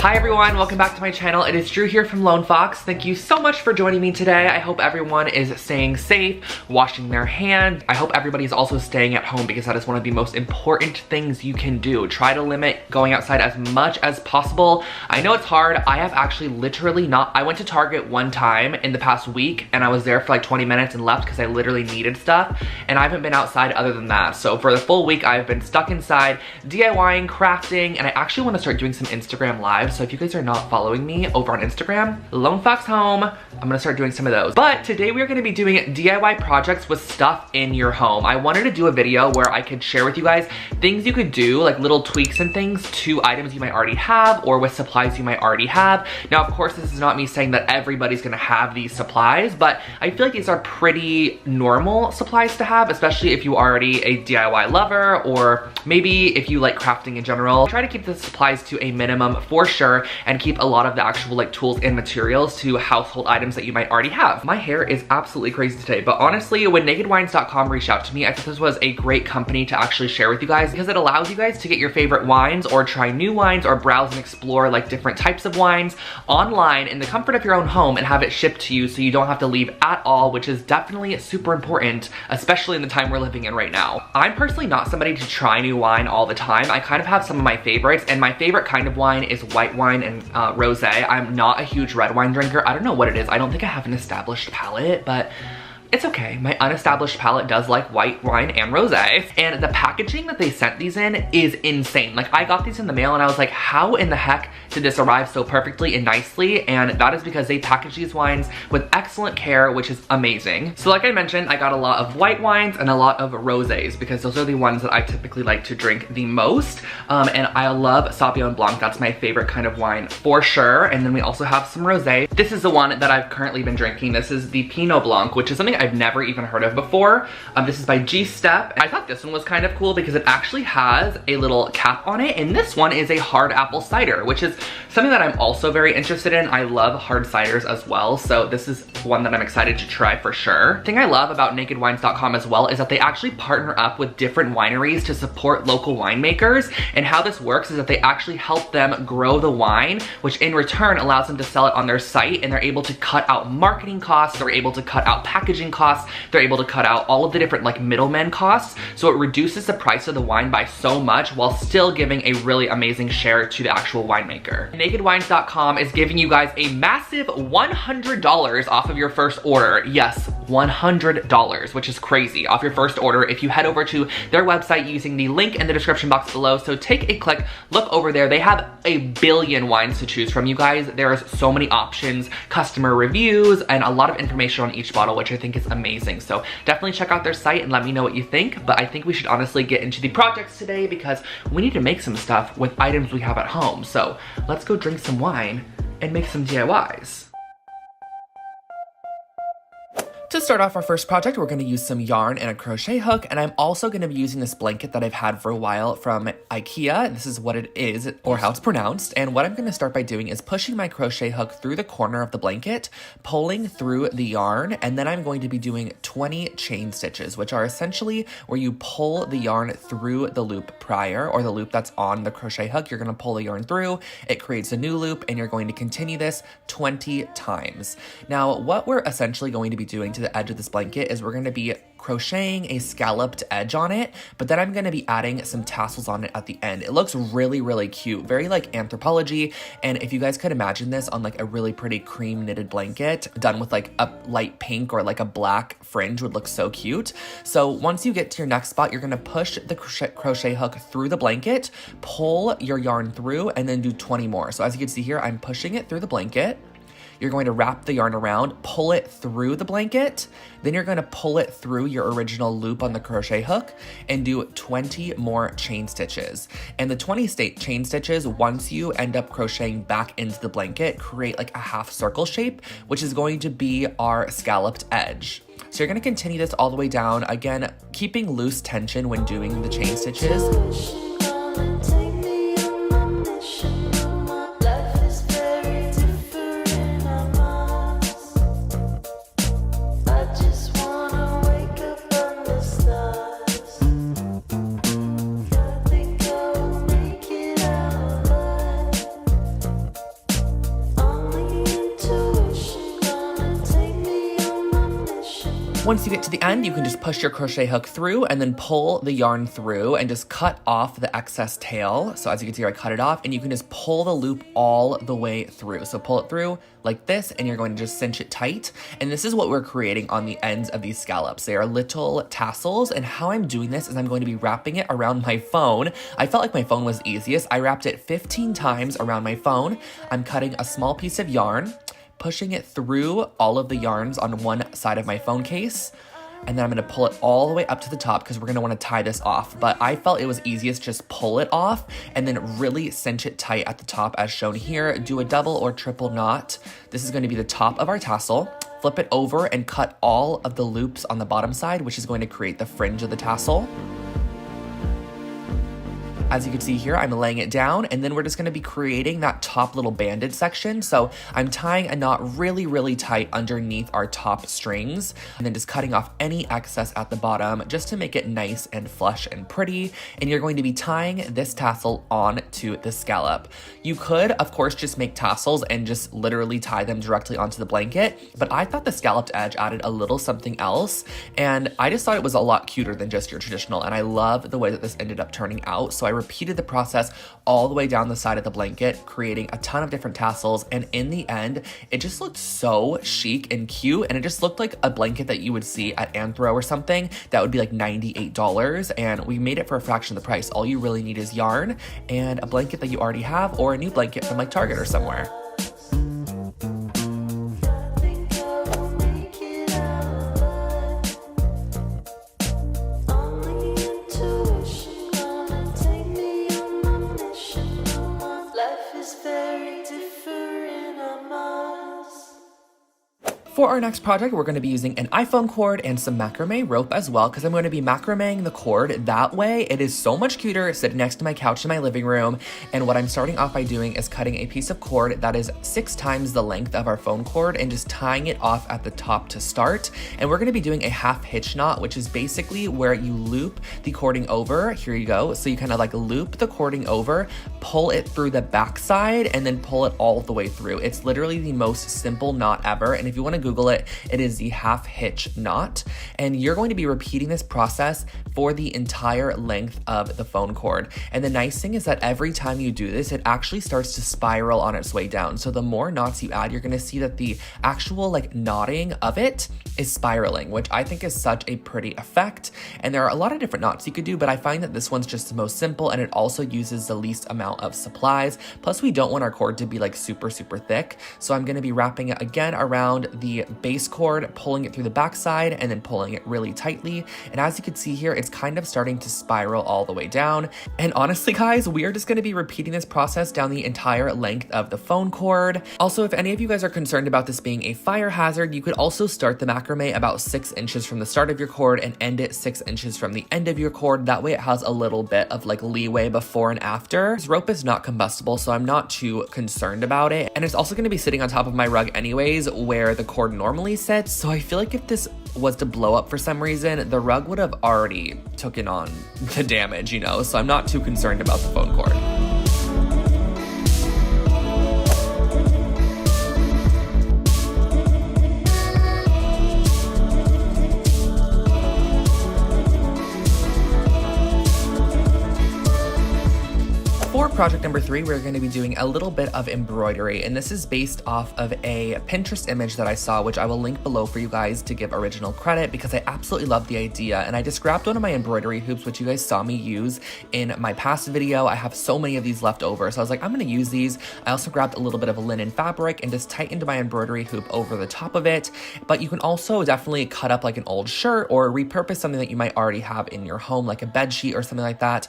Hi everyone, welcome back to my channel. It is Drew here from Lone Fox. Thank you so much for joining me today. I hope everyone is staying safe, washing their hands. I hope everybody is also staying at home because that is one of the most important things you can do. Try to limit going outside as much as possible. I know it's hard. I have actually literally I went to Target one time in the past week and I was there for like 20 minutes and left because I literally needed stuff, and I haven't been outside other than that. So for the full week, I've been stuck inside DIYing, crafting, and I actually want to start doing some Instagram lives. So if you guys are not following me over on Instagram, Lone Fox Home, I'm gonna start doing some of those. But today we are gonna be doing DIY projects with stuff in your home. I wanted to do a video where I could share with you guys things you could do, like little tweaks and things to items you might already have or with supplies you might already have. Now, of course, this is not me saying that everybody's gonna have these supplies, but I feel like these are pretty normal supplies to have, especially if you are already a DIY lover, or maybe if you like crafting in general. Try to keep the supplies to a minimum for sure, and keep a lot of the actual like tools and materials to household items that you might already have. My hair is absolutely crazy today, but honestly, when nakedwines.com reached out to me, I thought this was a great company to actually share with you guys because it allows you guys to get your favorite wines or try new wines or browse and explore like different types of wines online in the comfort of your own home and have it shipped to you so you don't have to leave at all, which is definitely super important, especially in the time we're living in right now. I'm personally not somebody to try new wine all the time. I kind of have some of my favorites, and my favorite kind of wine is white wine and rosé. I'm not a huge red wine drinker. I don't know what it is. I don't think I have an established palate, but it's okay. My unestablished palate does like white wine and rosé. And the packaging that they sent these in is insane. Like, I got these in the mail and I was like, how in the heck did this arrive so perfectly and nicely? And that is because they package these wines with excellent care, which is amazing. So like I mentioned, I got a lot of white wines and a lot of rosés because those are the ones that I typically like to drink the most. And I love Sauvignon Blanc. That's my favorite kind of wine for sure. And then we also have some rosé. This is the one that I've currently been drinking. This is the Pinot Blanc, which is something I've never even heard of before. This is by G-Step. I thought this one was kind of cool because it actually has a little cap on it, and this one is a hard apple cider, which is something that I'm also very interested in. I love hard ciders as well, so this is one that I'm excited to try for sure. The thing I love about nakedwines.com as well is that they actually partner up with different wineries to support local winemakers, and how this works is that they actually help them grow the wine, which in return allows them to sell it on their site, and they're able to cut out marketing costs, they're able to cut out packaging costs, they're able to cut out all of the different like middlemen costs, so it reduces the price of the wine by so much while still giving a really amazing share to the actual winemaker. Nakedwines.com is giving you guys a massive $100 off of your first order. Yes, $100, which is crazy, off your first order if you head over to their website using the link in the description box below. So take a click, look over there. They have a billion wines to choose from, you guys. There's so many options, customer reviews, and a lot of information on each bottle, which I think is amazing. So definitely check out their site and let me know what you think. But I think we should honestly get into the projects today because we need to make some stuff with items we have at home. So let's go drink some wine and make some DIYs. To start off our first project, we're going to use some yarn and a crochet hook, and I'm also going to be using this blanket that I've had for a while from IKEA. This is what it is, or how it's pronounced, and what I'm going to start by doing is pushing my crochet hook through the corner of the blanket, pulling through the yarn, and then I'm going to be doing 20 chain stitches, which are essentially where you pull the yarn through the loop prior, or the loop that's on the crochet hook. You're going to pull the yarn through, it creates a new loop, and you're going to continue this 20 times. Now, what we're essentially going to be doing to the edge of this blanket is we're going to be crocheting a scalloped edge on it, but then I'm going to be adding some tassels on it at the end. It looks really, really cute, very like Anthropology. And if you guys could imagine this on like a really pretty cream knitted blanket done with like a light pink or like a black fringe would look so cute. So once you get to your next spot, you're going to push the crochet hook through the blanket, pull your yarn through, and then do 20 more. So as you can see here, I'm pushing it through the blanket. You're going to wrap the yarn around, pull it through the blanket, then you're going to pull it through your original loop on the crochet hook and do 20 more chain stitches. And the 20 chain stitches, once you end up crocheting back into the blanket, create like a half circle shape, which is going to be our scalloped edge. So you're going to continue this all the way down, again, keeping loose tension when doing the chain stitches. Once you get to the end, you can just push your crochet hook through and then pull the yarn through and just cut off the excess tail. So as you can see here, I cut it off, and you can just pull the loop all the way through. So pull it through like this, and you're going to just cinch it tight. And this is what we're creating on the ends of these scallops. They are little tassels, and how I'm doing this is I'm going to be wrapping it around my phone. I felt like my phone was easiest. I wrapped it 15 times around my phone. I'm cutting a small piece of yarn, pushing it through all of the yarns on one side of my phone case, and then I'm gonna pull it all the way up to the top because we're gonna wanna tie this off. But I felt it was easiest just pull it off and then really cinch it tight at the top as shown here. Do a double or triple knot. This is gonna be the top of our tassel. Flip it over and cut all of the loops on the bottom side, which is going to create the fringe of the tassel. As you can see here, I'm laying it down, and then we're just gonna be creating that top little banded section. So I'm tying a knot really, really tight underneath our top strings, and then just cutting off any excess at the bottom just to make it nice and flush and pretty. And you're going to be tying this tassel onto the scallop. You could, of course, just make tassels and just literally tie them directly onto the blanket, but I thought the scalloped edge added a little something else, and I just thought it was a lot cuter than just your traditional, and I love the way that this ended up turning out. So I repeated the process all the way down the side of the blanket, creating a ton of different tassels, and in the end, it just looked so chic and cute, and it just looked like a blanket that you would see at Anthro or something that would be like $98, and we made it for a fraction of the price. All you really need is yarn and a blanket that you already have, or a new blanket from like Target or somewhere. For our next project, we're going to be using an iPhone cord and some macrame rope as well, because I'm going to be macrameing the cord. That way, it is so much cuter sitting next to my couch in my living room. And what I'm starting off by doing is cutting a piece of cord that is 6 times the length of our phone cord and just tying it off at the top to start. And we're going to be doing a half hitch knot, which is basically where you loop the cording over. Here you go. So you kind of like loop the cording over, pull it through the back side, and then pull it all the way through. It's literally the most simple knot ever. And if you want to Google it, it is the half hitch knot. And you're going to be repeating this process for the entire length of the phone cord. And the nice thing is that every time you do this, it actually starts to spiral on its way down. So the more knots you add, you're going to see that the actual like knotting of it is spiraling, which I think is such a pretty effect. And there are a lot of different knots you could do, but I find that this one's just the most simple, and it also uses the least amount of supplies. Plus, we don't want our cord to be like super, super thick. So I'm going to be wrapping it again around the base cord, pulling it through the back side, and then pulling it really tightly. And as you can see here, it's kind of starting to spiral all the way down. And honestly, guys, we are just going to be repeating this process down the entire length of the phone cord. Also, if any of you guys are concerned about this being a fire hazard, you could also start the macrame about 6 inches from the start of your cord and end it 6 inches from the end of your cord. That way it has a little bit of like leeway before and after. This rope is not combustible, so I'm not too concerned about it. And it's also going to be sitting on top of my rug anyways, where the cord normally sits. So I feel like if this was to blow up for some reason, the rug would have already taken on the damage, you know? So I'm not too concerned about the phone cord. For project number 3, we're going to be doing a little bit of embroidery, and this is based off of a Pinterest image that I saw, which I will link below for you guys to give original credit, because I absolutely love the idea. And I just grabbed one of my embroidery hoops, which you guys saw me use in my past video. I have so many of these left over, so I was like, I'm going to use these. I also grabbed a little bit of linen fabric and just tightened my embroidery hoop over the top of it. But you can also definitely cut up like an old shirt or repurpose something that you might already have in your home, like a bed sheet or something like that,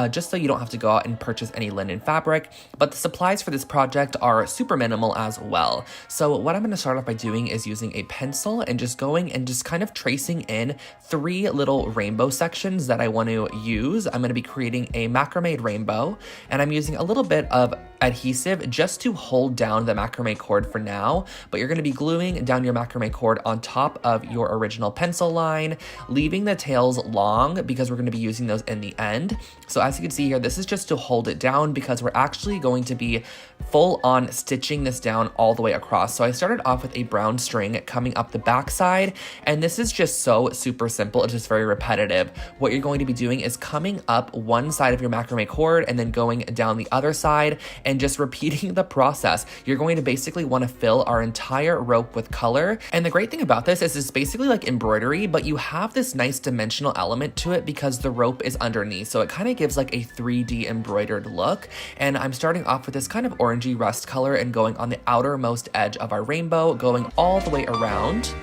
just so you don't have to go out and purchase any linen fabric. But the supplies for this project are super minimal as well. So what I'm going to start off by doing is using a pencil and just going and just kind of tracing in 3 little rainbow sections that I want to use. I'm going to be creating a macrame rainbow, and I'm using a little bit of adhesive just to hold down the macrame cord for now, but you're going to be gluing down your macrame cord on top of your original pencil line, leaving the tails long because we're going to be using those in the end. So as you can see here, this is just to hold it down down because we're actually going to be full on stitching this down all the way across. So I started off with a brown string coming up the back side, and this is just so super simple. It's just very repetitive. What you're going to be doing is coming up one side of your macrame cord and then going down the other side and just repeating the process. You're going to basically want to fill our entire rope with color. And the great thing about this is it's basically like embroidery, but you have this nice dimensional element to it because the rope is underneath. So it kind of gives like a 3D embroidered look. And I'm starting off with this kind of orangey rust color and going on the outermost edge of our rainbow, going all the way around.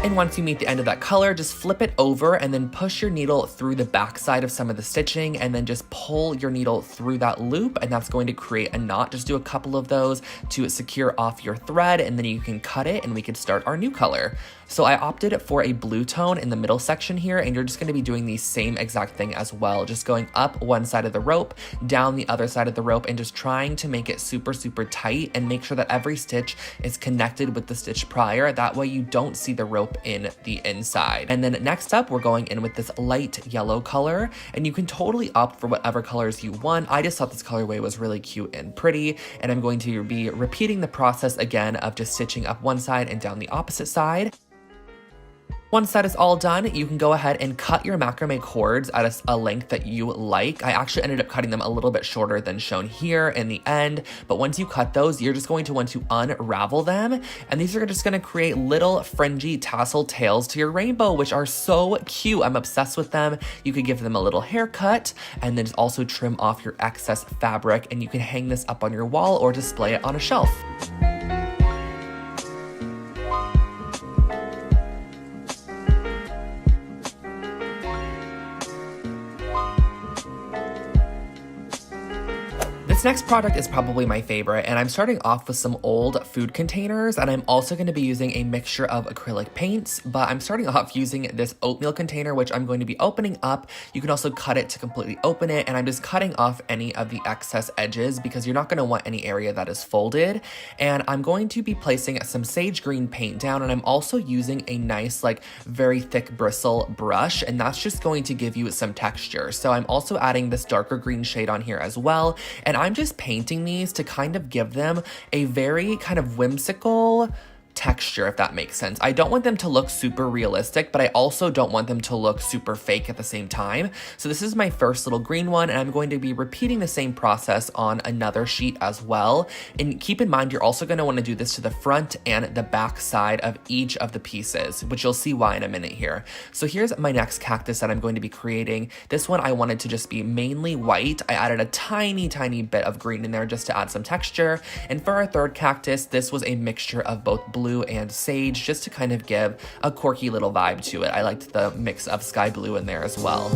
And once you meet the end of that color, just flip it over and then push your needle through the back side of some of the stitching and then just pull your needle through that loop, and that's going to create a knot. Just do a couple of those to secure off your thread, and then you can cut it and we can start our new color. So I opted for a blue tone in the middle section here, and you're just going to be doing the same exact thing as well. Just going up one side of the rope, down the other side of the rope, and just trying to make it super, super tight and make sure that every stitch is connected with the stitch prior. That way you don't see the rope in the inside. And then next up, we're going in with this light yellow color, and you can totally opt for whatever colors you want. I just thought this colorway was really cute and pretty, and I'm going to be repeating the process again of just stitching up one side and down the opposite side. Once that is all done, you can go ahead and cut your macrame cords at a length that you like. I actually ended up cutting them a little bit shorter than shown here in the end, but once you cut those, you're just going to want to unravel them, and these are just going to create little fringy tassel tails to your rainbow, which are so cute. I'm obsessed with them. You could give them a little haircut and then just also trim off your excess fabric, and you can hang this up on your wall or display it on a shelf. This next product is probably my favorite, and I'm starting off with some old food containers, and I'm also going to be using a mixture of acrylic paints, but I'm starting off using this oatmeal container, which I'm going to be opening up. You can also cut it to completely open it, and I'm just cutting off any of the excess edges because you're not going to want any area that is folded. And I'm going to be placing some sage green paint down, and I'm also using a nice, like, very thick bristle brush, and that's just going to give you some texture. So I'm also adding this darker green shade on here as well, and I'm just painting these to kind of give them a very kind of whimsical texture, if that makes sense. I don't want them to look super realistic, but I also don't want them to look super fake at the same time. So this is my first little green one, and I'm going to be repeating the same process on another sheet as well. And keep in mind, you're also going to want to do this to the front and the back side of each of the pieces, which you'll see why in a minute here. So here's my next cactus that I'm going to be creating. This one I wanted to just be mainly white. I added a tiny bit of green in there just to add some texture. And for our third cactus, this was a mixture of both blue and sage, just to kind of give a quirky little vibe to it. I liked the mix of sky blue in there as well.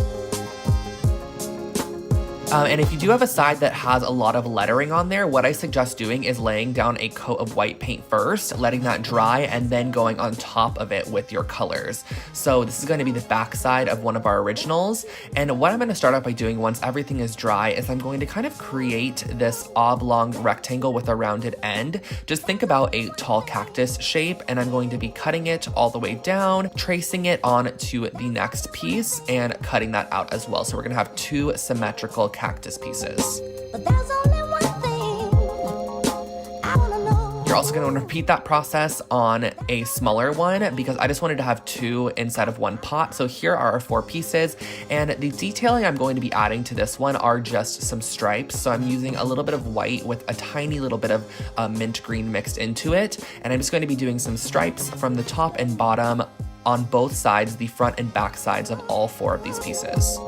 And if you do have a side that has a lot of lettering on there, what I suggest doing is laying down a coat of white paint first, letting that dry, and then going on top of it with your colors. So this is going to be the back side of one of our originals. And what I'm going to start out by doing once everything is dry is I'm going to kind of create this oblong rectangle with a rounded end. Just think about a tall cactus shape, and I'm going to be cutting it all the way down, tracing it on to the next piece, and cutting that out as well. So we're going to have two symmetrical cactus pieces. But there's only one thing I wanna know. You're also going to repeat that process on a smaller one because I just wanted to have two inside of one pot. So here are our four pieces, and the detailing I'm going to be adding to this one are just some stripes. So I'm using a little bit of white with a tiny little bit of mint green mixed into it, and I'm just going to be doing some stripes from the top and bottom on both sides, the front and back sides of all four of these pieces.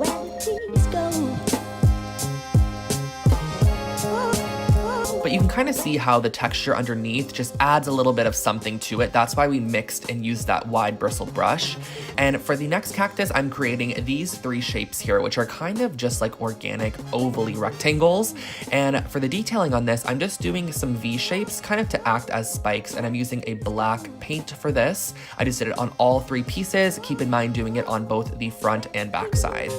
But you can kind of see how the texture underneath just adds a little bit of something to it. That's why we mixed and used that wide bristled brush. And for the next cactus, I'm creating these three shapes here, which are kind of just like organic ovally rectangles. And for the detailing on this, I'm just doing some V shapes kind of to act as spikes, and I'm using a black paint for this. I just did it on all three pieces. Keep in mind doing it on both the front and back side.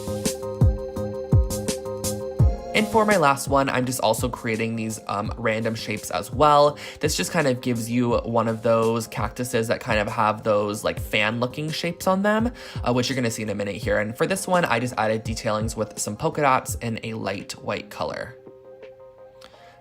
And for my last one, I'm just also creating these random shapes as well. This just kind of gives you one of those cactuses that kind of have those like fan looking shapes on them, which you're gonna see in a minute here. And for this one, I just added detailings with some polka dots in a light white color.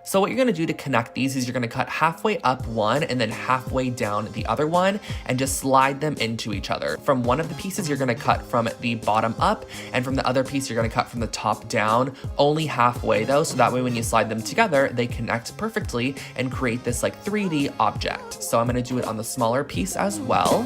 So what you're gonna do to connect these is you're gonna cut halfway up one and then halfway down the other one and just slide them into each other. From one of the pieces, you're gonna cut from the bottom up, and from the other piece, you're gonna cut from the top down, only halfway though, so that way when you slide them together, they connect perfectly and create this like 3D object. So I'm gonna do it on the smaller piece as well.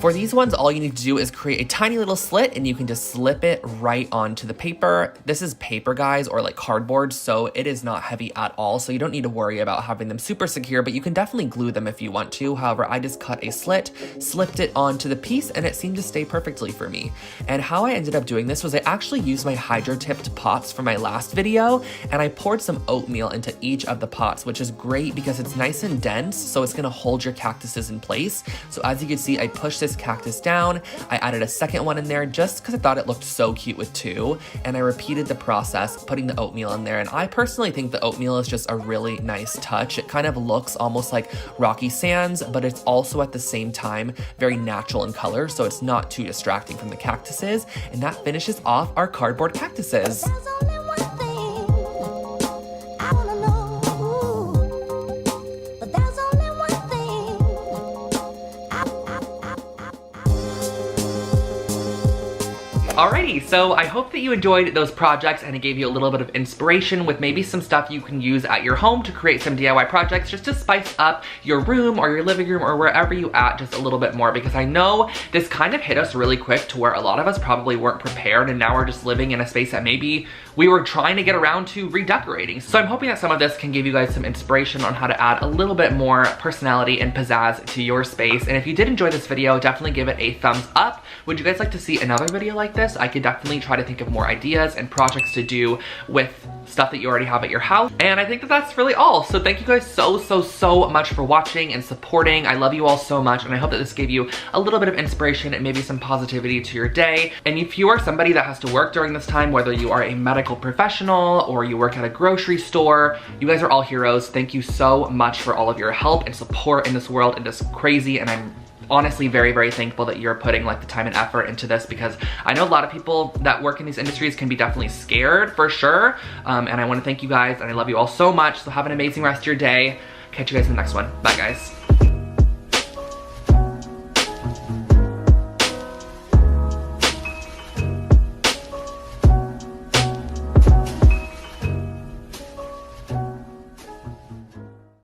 For these ones, all you need to do is create a tiny little slit and you can just slip it right onto the paper. This is paper, guys, or like cardboard, so it is not heavy at all, so you don't need to worry about having them super secure, but you can definitely glue them if you want to. However, I just cut a slit, slipped it onto the piece, and it seemed to stay perfectly for me. And how I ended up doing this was I actually used my hydro-tipped pots from my last video, and I poured some oatmeal into each of the pots, which is great because it's nice and dense, so it's gonna hold your cactuses in place. So as you can see, I pushed this cactus down. I added a second one in there just because I thought it looked so cute with two, and I repeated the process, putting the oatmeal in there. And I personally think the oatmeal is just a really nice touch. It kind of looks almost like rocky sands, but it's also at the same time very natural in color, so it's not too distracting from the cactuses. And that finishes off our cardboard cactuses. Alrighty, so I hope that you enjoyed those projects and it gave you a little bit of inspiration with maybe some stuff you can use at your home to create some DIY projects just to spice up your room or your living room or wherever you at just a little bit more, because I know this kind of hit us really quick to where a lot of us probably weren't prepared, and now we're just living in a space that maybe we were trying to get around to redecorating. So I'm hoping that some of this can give you guys some inspiration on how to add a little bit more personality and pizzazz to your space. And if you did enjoy this video, definitely give it a thumbs up. Would you guys like to see another video like this? I could definitely try to think of more ideas and projects to do with stuff that you already have at your house. And I think that that's really all. So thank you guys so much for watching and supporting. I love you all so much, and I hope that this gave you a little bit of inspiration and maybe some positivity to your day. And if you are somebody that has to work during this time, whether you are a medical professional or you work at a grocery store, you guys are all heroes. Thank you so much for all of your help and support in this world. It is crazy, and I'm honestly very thankful that you're putting like the time and effort into this, because I know a lot of people that work in these industries can be definitely scared for sure. And I want to thank you guys, and I love you all so much. So have an amazing rest of your day. Catch you guys in the next one. Bye, guys.